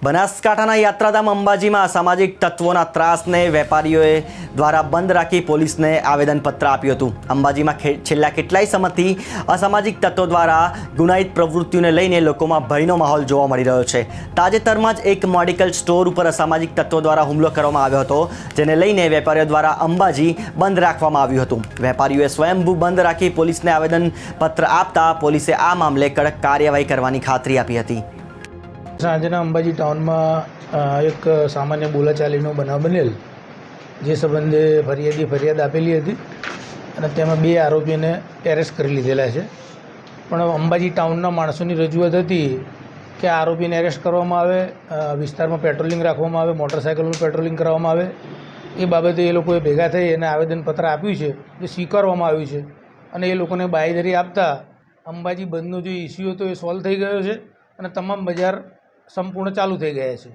બનાસકાંઠાના યાત્રાધામ અંબાજીમાં અસામાજિક તત્વોના ત્રાસને વેપારીઓએ દ્વારા બંધ રાખી પોલીસને આવેદનપત્ર આપ્યું હતું। અંબાજીમાં છેલ્લા કેટલાય સમયથી અસામાજિક તત્વો દ્વારા ગુનાહિત પ્રવૃત્તિઓને લઈને લોકોમાં ભયનો માહોલ જોવા મળી રહ્યો છે। તાજેતરમાં જ એક મેડિકલ સ્ટોર ઉપર અસામાજિક તત્વો દ્વારા હુમલો કરવામાં આવ્યો હતો, જેને લઈને વેપારીઓ દ્વારા અંબાજી બંધ રાખવામાં આવ્યું હતું। વેપારીઓએ સ્વયંભૂ બંધ રાખી પોલીસને આવેદનપત્ર આપતા પોલીસે આ મામલે કડક કાર્યવાહી કરવાની ખાતરી આપી હતી। સાંજના અંબાજી ટાઉનમાં એક સામાન્ય બોલાચાલીનો બનાવ બનેલ, જે સંબંધે ફરિયાદ આપેલી હતી અને તેમાં 2 આરોપીને એરેસ્ટ કરી લીધેલા છે। પણ અંબાજી ટાઉનના માણસોની રજૂઆત હતી કે આરોપીને એરેસ્ટ કરવામાં આવે, વિસ્તારમાં પેટ્રોલિંગ રાખવામાં આવે, મોટરસાઇકલનું પેટ્રોલિંગ કરવામાં આવે। એ બાબતે એ લોકોએ ભેગા થઈ અને આવેદનપત્ર આપ્યું છે, જે સ્વીકારવામાં આવ્યું છે અને એ લોકોને બાંયધરી આપતા અંબાજી બંધનો જે ઇસ્યુ હતો એ સોલ્વ થઈ ગયો છે અને તમામ બજાર સંપૂર્ણ ચાલુ થઈ ગયા છે।